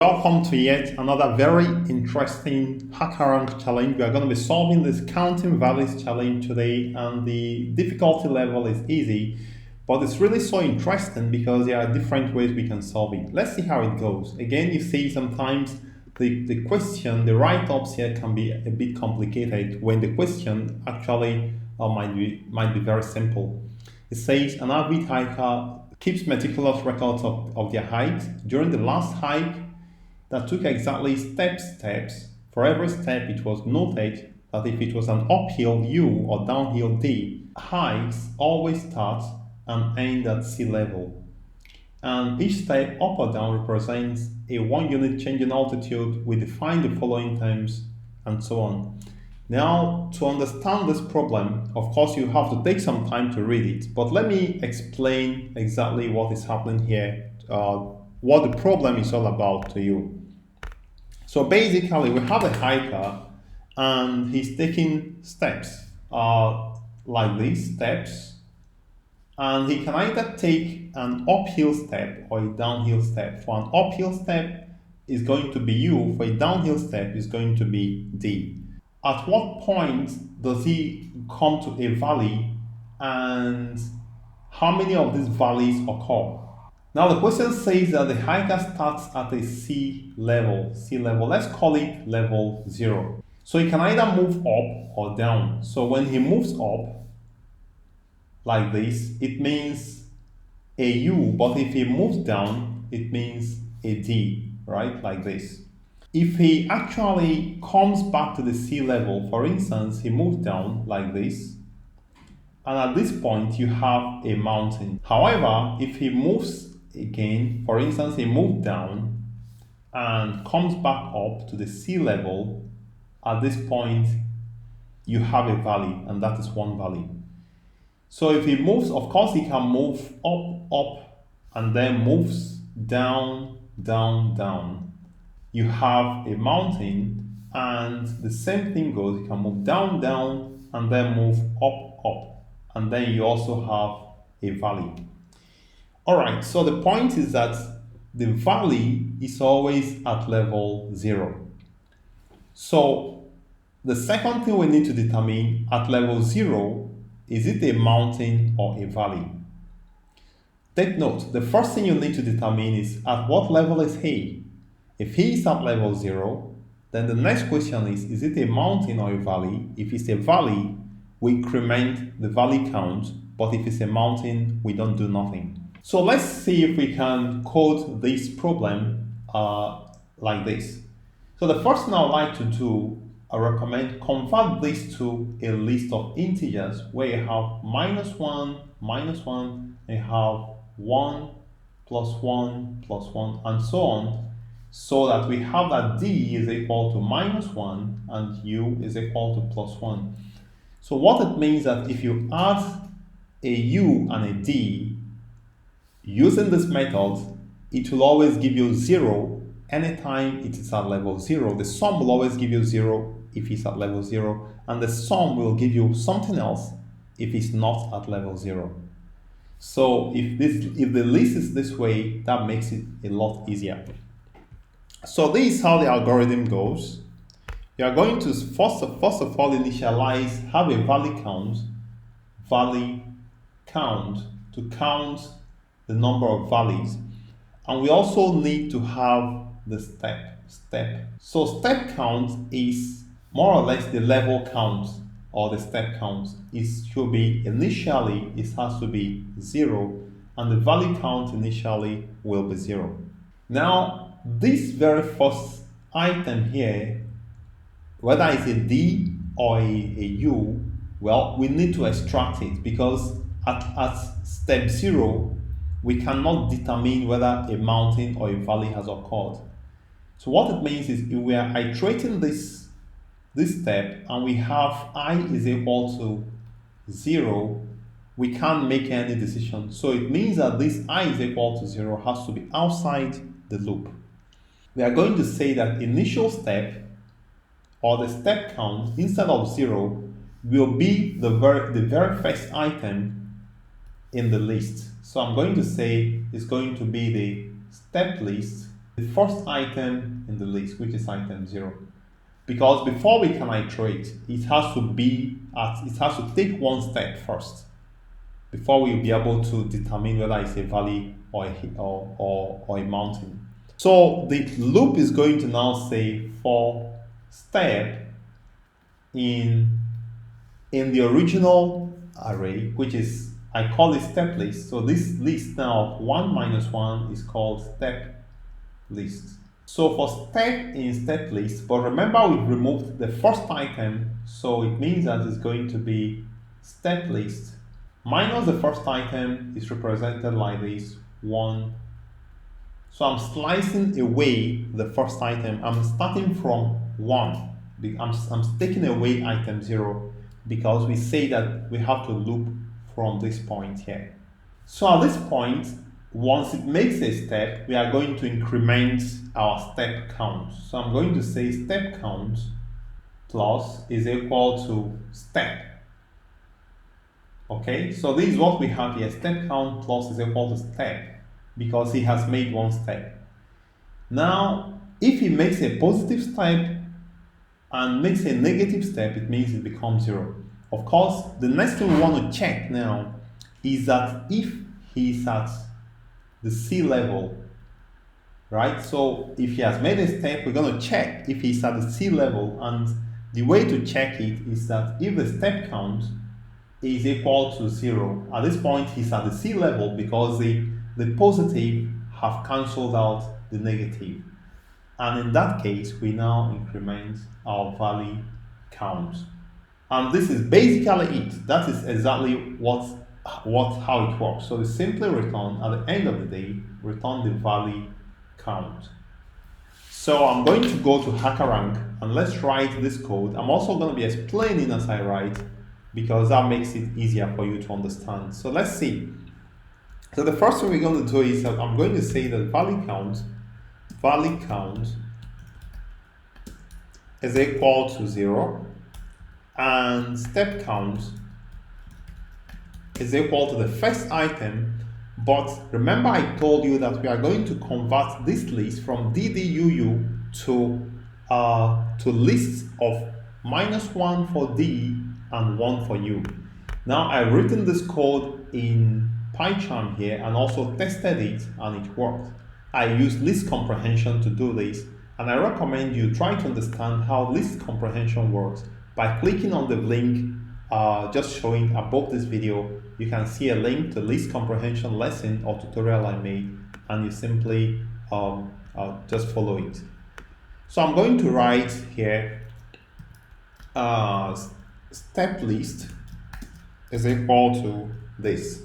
Welcome to yet another very interesting HackerRank challenge. We are going to be solving this counting values challenge today, and the difficulty level is easy, but it's really so interesting because there are different ways we can solve it. Let's see how it goes. Again, you see sometimes the question, the write-ups here can be a bit complicated when the question actually might be very simple. It says an avid hiker keeps meticulous records of their hikes. During the last hike, that took exactly steps. For every step, it was noted that if it was an uphill U or downhill D, hikes always start and end at sea level. And each step up or down represents a 1 unit change in altitude. We define the following terms and so on. Now, to understand this problem, of course, you have to take some time to read it, but let me explain exactly what is happening here, what the problem is all about to you. So basically, we have a hiker and he's taking steps like these steps, and he can either take an uphill step or a downhill step. For an uphill step is going to be U, for a downhill step is going to be D. At what point does he come to a valley, and how many of these valleys occur? Now the question says that the hiker starts at a sea level. Let's call it level 0. So he can either move up or down. So when he moves up like this, it means a U, but if he moves down, it means a D, right? Like this. If he actually comes back to the sea level, for instance, he moves down like this, and at this point you have a mountain. However, if he moves again, for instance, he moved down and comes back up to the sea level, at this point you have a valley, and that is one valley. So if he moves, of course he can move up, and then moves down. You have a mountain, and the same thing goes, you can move down, and then move up, and then you also have a valley. Alright, so the point is that the valley is always at level 0. So the second thing we need to determine at level 0, is it a mountain or a valley? Take note, the first thing you need to determine is at what level is he? If he is at level 0, then the next question is it a mountain or a valley? If it's a valley, we increment the valley count, but if it's a mountain, we don't do nothing. So let's see if we can code this problem like this. So the first thing I would like to do, I recommend convert this to a list of integers where you have -1, and you have 1, +1, and so on, so that we have that D is equal to -1 and U is equal to +1. So what it means that if you add a U and a D, using this method, it will always give you 0 anytime it is at level 0. The sum will always give you 0 if it's at level 0, and the sum will give you something else if it's not at level 0. So if the list is this way, that makes it a lot easier. So this is how the algorithm goes. You are going to first of all initialize, have a valley count to count the number of valleys, and we also need to have the step. So step count is more or less the level count or the step count. It should be initially, it has to be 0, and the valley count initially will be 0. Now this very first item here, whether it's a D or a U, well, we need to extract it because at step 0 we cannot determine whether a mountain or a valley has occurred. So what it means is if we are iterating this step and we have I is equal to 0, we can't make any decision. So it means that this I is equal to 0 has to be outside the loop. We are going to say that initial step or the step count instead of 0 will be the very first item in the list. So I'm going to say it's going to be the step list the first item in the list, which is item 0. Because before we can iterate, it has to take one step first before we'll be able to determine whether it's a valley or a mountain. So the loop is going to now say for step in the original array, which is, I call it step list. So this list now of 1 minus 1 is called step list. So for step in step list, but remember we've removed the first item, so it means that it's going to be step list minus the first item is represented like this, 1. So I'm slicing away the first item. I'm starting from 1. I'm taking away item 0 because we say that we have to loop from this point here. So at this point, once it makes a step, we are going to increment our step count. So I'm going to say step count plus is equal to step. Okay, so this is what we have here. Step count plus is equal to step because he has made one step. Now, if he makes a positive step and makes a negative step, it means it becomes 0. Of course, the next thing we want to check now is that if he's at the sea level, right? So if he has made a step, we're going to check if he's at the sea level, and the way to check it is that if the step count is equal to 0, at this point he's at the sea level because the positive have cancelled out the negative, and in that case we now increment our valley count, and this is basically it. That is exactly how it works. So we simply return at the end of the day, return the valley count. So I'm going to go to HackerRank and let's write this code. I'm also going to be explaining as I write because that makes it easier for you to understand. So let's see. So the first thing we're going to do is that I'm going to say that valley count is equal to 0 and step count is equal to the first item. But remember I told you that we are going to convert this list from DDUU to lists of -1 for D and 1 for U. Now I've written this code in PyCharm here and also tested it and it worked. I used list comprehension to do this, and I recommend you try to understand how list comprehension works by clicking on the link just showing above this video. You can see a link to list comprehension lesson or tutorial I made, and you simply just follow it. So I'm going to write here step list is equal to this.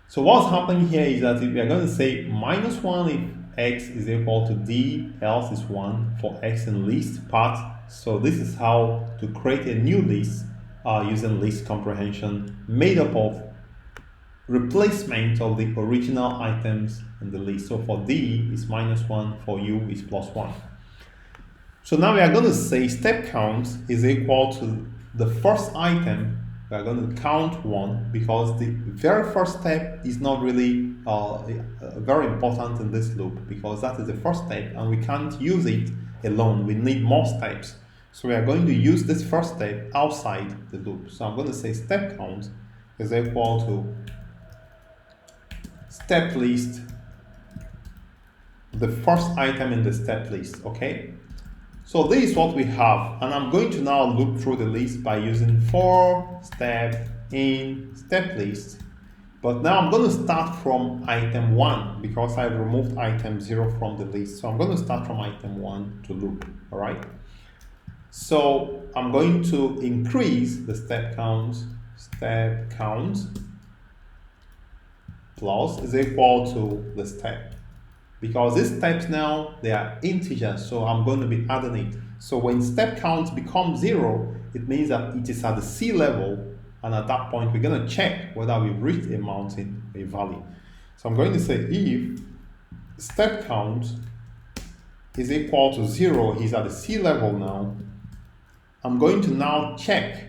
So what's happening here is that we are going to say -1 if x is equal to d, else is 1 for x in list part. So this is how to create a new list using list comprehension made up of replacement of the original items in the list. So for D is -1, for U is +1. So now we are going to say step count is equal to the first item. We are going to count 1 because the very first step is not really very important in this loop because that is the first step and we can't use it alone. We need more steps. So we are going to use this first step outside the loop. So I'm going to say step count is equal to step list, the first item in the step list, okay? So this is what we have, and I'm going to now loop through the list by using for step in step list. But now I'm going to start from item 1 because I removed item 0 from the list. So I'm going to start from item 1 to loop, all right? So I'm going to increase the step count plus is equal to the step. Because these steps now, they are integers, so I'm going to be adding it. So when step count becomes 0, it means that it is at the sea level, and at that point we're going to check whether we've reached a mountain or a valley. So I'm going to say if step count is equal to 0, he's at the sea level now, I'm going to now check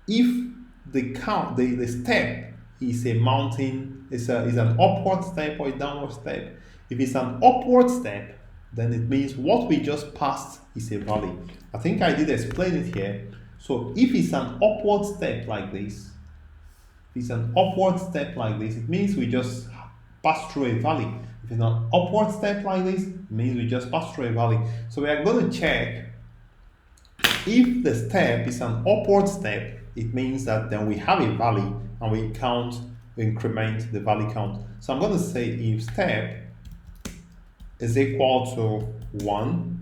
if the step is a mountain, is an upward step or a downward step. If it's an upward step, then it means what we just passed is a valley. I think I did explain it here. So if it's an upward step like this, it means we just pass through a valley. If it's an upward step like this, it means we just pass through a valley. So we are going to check if the step is an upward step, it means that then we have a valley and we increment the valley count. So I'm going to say if step is equal to 1,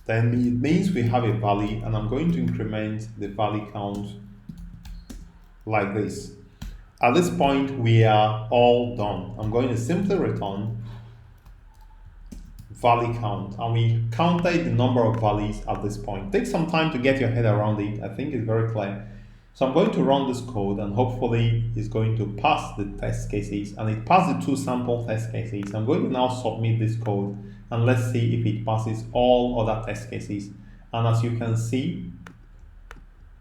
then it means we have a valley, and I'm going to increment the valley count like this. At this point, we are all done. I'm going to simply return valley count, and we counted the number of valleys at this point. Take some time to get your head around it. I think it's very clear. So I'm going to run this code, and hopefully it's going to pass the test cases, and it passed the 2 sample test cases. I'm going to now submit this code, and let's see if it passes all other test cases. And as you can see,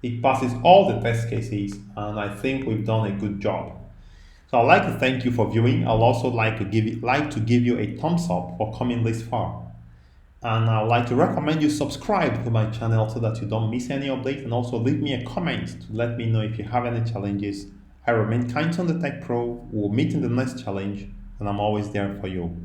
it passes all the test cases, and I think we've done a good job. So I'd like to thank you for viewing. I'd also like to give you a thumbs up for coming this far. And I'd like to recommend you subscribe to my channel so that you don't miss any updates, and also leave me a comment to let me know if you have any challenges. I remain Kind on the Tech Pro. We'll meet in the next challenge, and I'm always there for you.